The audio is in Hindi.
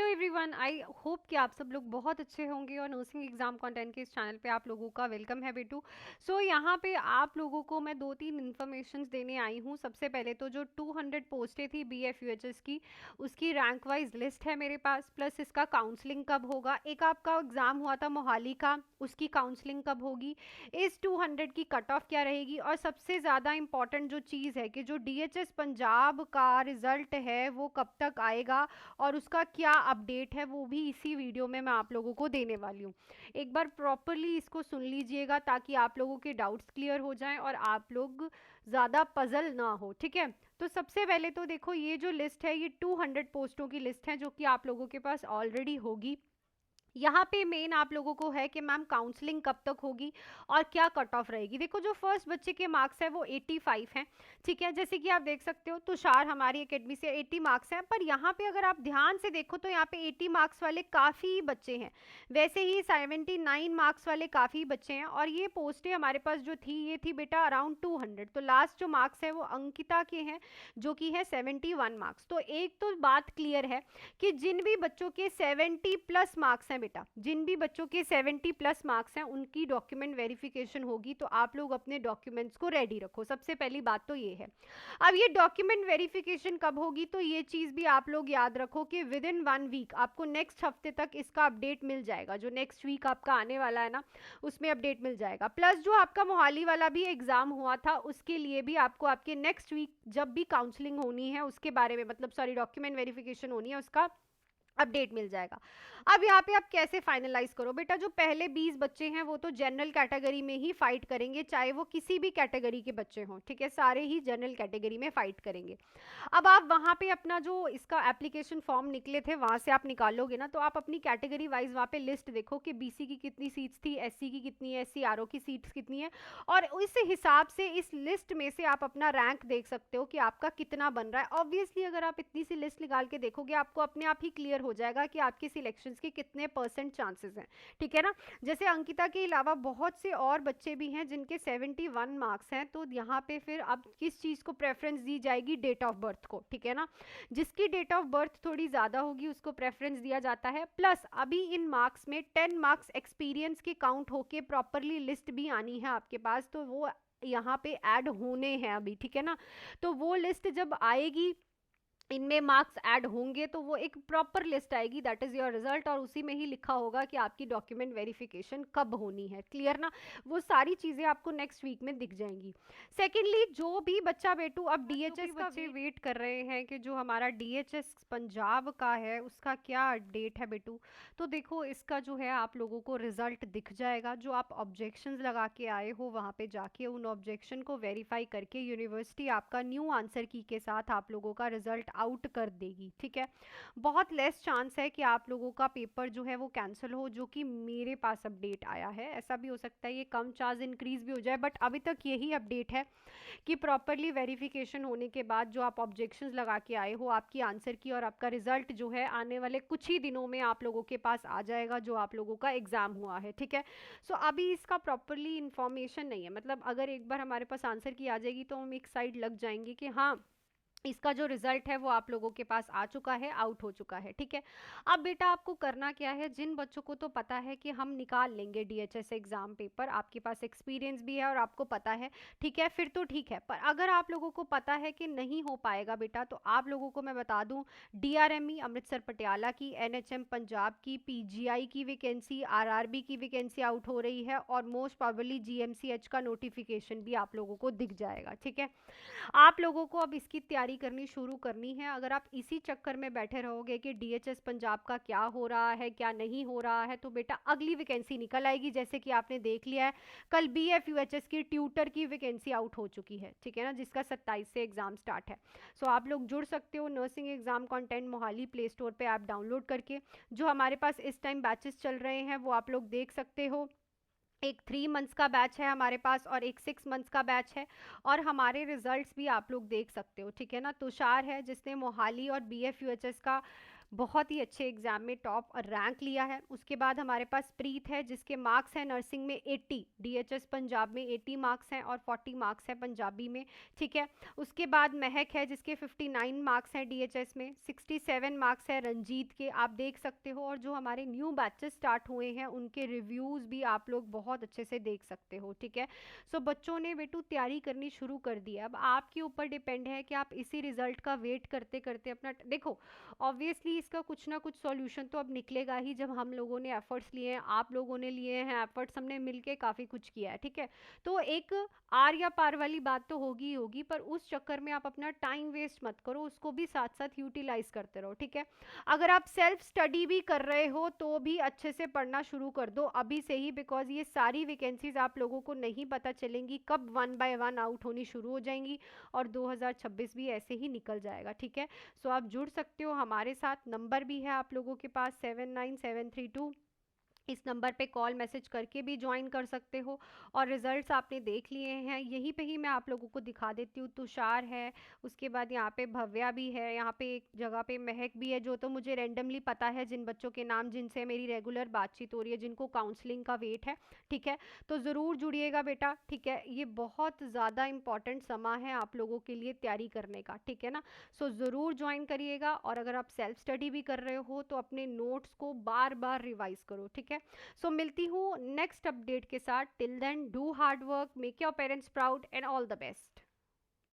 हेलो एवरीवन, आई होप कि आप सब लोग बहुत अच्छे होंगे और नर्सिंग एग्जाम कंटेंट के इस चैनल पे आप लोगों का वेलकम है बेटू। यहाँ पे आप लोगों को मैं दो तीन इन्फॉर्मेशंस देने आई हूँ। सबसे पहले तो जो 200 पोस्टें थी BF UHS की, उसकी रैंक वाइज लिस्ट है मेरे पास, प्लस इसका काउंसलिंग कब होगा। एक आपका एग्जाम हुआ था मोहाली का, उसकी काउंसलिंग कब होगी, इस 200 की कट ऑफ क्या रहेगी, और सबसे ज़्यादा इंपॉर्टेंट जो चीज़ है कि जो DHS पंजाब का रिजल्ट है वो कब तक आएगा और उसका क्या अपडेट है, वो भी इसी वीडियो में मैं आप लोगों को देने वाली हूँ। एक बार प्रॉपरली इसको सुन लीजिएगा ताकि आप लोगों के डाउट्स क्लियर हो जाएं और आप लोग ज़्यादा पजल ना हो, ठीक है। तो सबसे पहले तो देखो, ये जो लिस्ट है ये 200 पोस्टों की लिस्ट है जो कि आप लोगों के पास ऑलरेडी होगी। यहाँ पे मेन आप लोगों को है कि मैम काउंसलिंग कब तक होगी और क्या कट ऑफ रहेगी। देखो, जो फर्स्ट बच्चे के मार्क्स है वो 85 हैं, ठीक है। जैसे कि आप देख सकते हो, तुषार हमारी एकेडमी से 80 मार्क्स हैं, पर यहाँ पे अगर आप ध्यान से देखो तो यहाँ पे 80 मार्क्स वाले काफ़ी बच्चे हैं, वैसे ही 79 मार्क्स वाले काफ़ी बच्चे हैं। और ये पोस्टें हमारे पास जो थी ये थी बेटा अराउंड 200। तो लास्ट जो मार्क्स है वो अंकिता के हैं जो कि है 71 मार्क्स। तो एक तो बात क्लियर है कि जिन भी बच्चों के 70 प्लस मार्क्स हैं बेटा, जिन भी बच्चों के 70 प्लस मार्क्स हैं उनकी डॉक्यूमेंट वेरिफिकेशन होगी। तो आप लोग अपने डॉक्यूमेंट्स को रेडी रखो, सबसे पहली बात तो ये है। अब ये डॉक्यूमेंट वेरिफिकेशन कब होगी, तो ये चीज़ भी आप लोग याद रखो कि विद इन 1 वीक आपको नेक्स्ट हफ्ते तक इसका अपडेट मिल जाएगा। जो नेक्स्ट वीक आपका आने वाला है ना, उसमें अपडेट मिल जाएगा। प्लस जो आपका मोहाली वाला भी एग्जाम हुआ था उसके लिए भी आपको आपके नेक्स्ट वीक जब भी काउंसलिंग होनी है उसके बारे में, मतलब सॉरी, डॉक्यूमेंट वेरिफिकेशन होनी है उसका अपडेट मिल जाएगा। अब यहाँ पे आप कैसे फाइनलाइज करो बेटा, जो पहले 20 बच्चे हैं वो तो जनरल कैटेगरी में ही फाइट करेंगे, चाहे वो किसी भी कैटेगरी के बच्चे हों, ठीक है, सारे ही जनरल कैटेगरी में फाइट करेंगे। अब आप वहाँ पे अपना जो इसका एप्लीकेशन फॉर्म निकले थे वहाँ से आप निकालोगे ना, तो आप अपनी कैटेगरी वाइज वहाँ पे लिस्ट देखो कि BC की कितनी सीट्स थी, SC की कितनी है, SC RO की सीट्स कितनी है, और इस हिसाब से इस लिस्ट में से आप अपना रैंक देख सकते हो कि आपका कितना बन रहा है। ऑब्वियसली अगर आप इतनी सी लिस्ट निकाल के देखोगे आपको अपने आप ही क्लियर हो जाएगा कि आपके सिलेक्शंस के कितने % चांसेस हैं, ठीक है ना। जैसे अंकिता के अलावा बहुत से और बच्चे भी हैं जिनके 71 मार्क्स हैं, तो यहाँ पे फिर अब किस चीज़ को प्रेफरेंस दी जाएगी, डेट ऑफ बर्थ को, ठीक है ना। जिसकी डेट ऑफ बर्थ थोड़ी ज़्यादा होगी उसको प्रेफरेंस दिया जाता है। प्लस अभी इन मार्क्स में 10 मार्क्स एक्सपीरियंस के काउंट होके प्रॉपरली लिस्ट भी आनी है आपके पास, तो वो यहाँ पे ऐड होने हैं अभी, ठीक है ना। तो वो लिस्ट जब आएगी, इनमें मार्क्स ऐड होंगे तो वो एक प्रॉपर लिस्ट आएगी, दैट इज योर रिजल्ट, और उसी में ही लिखा होगा कि आपकी डॉक्यूमेंट वेरिफिकेशन कब होनी है। क्लियर ना, वो सारी चीज़ें आपको नेक्स्ट वीक में दिख जाएंगी। सेकेंडली, जो भी बच्चा बेटू अब DHS का वेट कर रहे हैं कि जो हमारा DHS पंजाब का है उसका क्या डेट है बेटू, तो देखो इसका जो है आप लोगों को रिजल्ट दिख जाएगा। जो आप ऑब्जेक्शंस लगा के आए हो वहाँ पे जाके उन ऑब्जेक्शन को वेरीफाई करके यूनिवर्सिटी आपका न्यू आंसर की के साथ आप लोगों का रिजल्ट आउट कर देगी, ठीक है। बहुत लेस चांस है कि आप लोगों का पेपर जो है वो कैंसिल हो, जो कि मेरे पास अपडेट आया है। ऐसा भी हो सकता है ये कम चांस इंक्रीज भी हो जाए, बट अभी तक यही अपडेट है कि प्रॉपरली वेरिफिकेशन होने के बाद जो आप ऑब्जेक्शंस लगा के आए हो आपकी आंसर की, और आपका रिजल्ट जो है आने वाले कुछ ही दिनों में आप लोगों के पास आ जाएगा जो आप लोगों का एग्जाम हुआ है, ठीक है। सो अभी इसका प्रॉपरली इंफॉर्मेशन नहीं है, मतलब अगर एक बार हमारे पास आंसर की आ जाएगी तो हम एक साइड लग जाएंगे कि हाँ इसका जो रिजल्ट है वो आप लोगों के पास आ चुका है, आउट हो चुका है, ठीक है। अब बेटा आपको करना क्या है, जिन बच्चों को तो पता है कि हम निकाल लेंगे DHS एग्जाम पेपर, आपके पास एक्सपीरियंस भी है और आपको पता है, ठीक है, फिर तो ठीक है। पर अगर आप लोगों को पता है कि नहीं हो पाएगा बेटा, तो आप लोगों को मैं बता दूं, DRME अमृतसर पटियाला की, NHM पंजाब की, PGI की वैकेंसी, RRB की वैकेंसी आउट हो रही है, और मोस्ट प्रॉबली GMCH का नोटिफिकेशन भी आप लोगों को दिख जाएगा, ठीक है। आप लोगों को अब इसकी तैयारी करनी शुरू करनी है। अगर आप इसी चक्कर में बैठे रहोगे कि DHS पंजाब का क्या हो रहा है क्या नहीं हो रहा है, तो बेटा अगली वैकेंसी निकल आएगी। जैसे कि आपने देख लिया है कल BF UHS की ट्यूटर की वैकेंसी आउट हो चुकी है, ठीक है ना, जिसका 27 से एग्जाम स्टार्ट है। सो आप लोग जुड़ सकते हो nursing exam content Mohali play store पर ऐप डाउनलोड करके। जो हमारे पास इस टाइम बैचेस चल रहे हैं वो आप लोग देख सकते हो। एक 3 मंथ्स का बैच है हमारे पास और एक 6 मंथ्स का बैच है, और हमारे रिजल्ट्स भी आप लोग देख सकते हो, ठीक है ना। तुषार है जिसने मोहाली और BF UHS का बहुत ही अच्छे एग्जाम में टॉप रैंक लिया है। उसके बाद हमारे पास प्रीत है जिसके मार्क्स हैं नर्सिंग में 80, डीएचएस पंजाब में 80 मार्क्स हैं और 40 मार्क्स हैं पंजाबी में, ठीक है। उसके बाद महक है जिसके 59 मार्क्स हैं डीएचएस में, 67 मार्क्स है रंजीत के, आप देख सकते हो। और जो हमारे न्यू बैचेस स्टार्ट हुए हैं उनके रिव्यूज़ भी आप लोग बहुत अच्छे से देख सकते हो, ठीक है। सो बच्चों ने बेटू तैयारी करनी शुरू कर दी है। अब आपके ऊपर डिपेंड है कि आप इसी रिजल्ट का वेट करते करते अपना देखो, ऑब्वियसली इसका कुछ ना कुछ सॉल्यूशन तो अब निकलेगा ही, जब हम लोगों ने एफर्ट्स लिए हैं, आप लोगों ने लिए हैं एफर्ट्स, हमने मिलके काफ़ी कुछ किया है, ठीक है। तो एक आर या पार वाली बात तो होगी ही होगी, पर उस चक्कर में आप अपना टाइम वेस्ट मत करो, उसको भी साथ साथ यूटिलाइज करते रहो, ठीक है। अगर आप सेल्फ स्टडी भी कर रहे हो तो भी अच्छे से पढ़ना शुरू कर दो अभी से ही, बिकॉज ये सारी वैकेंसीज आप लोगों को नहीं पता चलेंगी कब वन बाय वन आउट होनी शुरू हो जाएंगी, और 2026 भी ऐसे ही निकल जाएगा, ठीक है। सो आप जुड़ सकते हो हमारे साथ, नंबर भी है आप लोगों के पास 79732, इस नंबर पे कॉल मैसेज करके भी ज्वाइन कर सकते हो। और रिजल्ट्स आपने देख लिए हैं, यहीं पे ही मैं आप लोगों को दिखा देती हूँ। तुषार है, उसके बाद यहाँ पे भव्या भी है, यहाँ पे एक जगह पे महक भी है, जो तो मुझे रेंडमली पता है जिन बच्चों के नाम जिनसे मेरी रेगुलर बातचीत हो रही है, जिनको काउंसलिंग का वेट है, ठीक है। तो ज़रूर जुड़िएगा बेटा, ठीक है। ये बहुत ज़्यादा इंपॉर्टेंट समा है आप लोगों के लिए तैयारी करने का, ठीक है ना। सो ज़रूर ज्वाइन करिएगा। और अगर आप सेल्फ स्टडी भी कर रहे हो तो अपने नोट्स को बार बार रिवाइज करो, ठीक है। सो मिलती हूँ नेक्स्ट अपडेट के साथ। Till then do hard work, make your parents proud and all the best.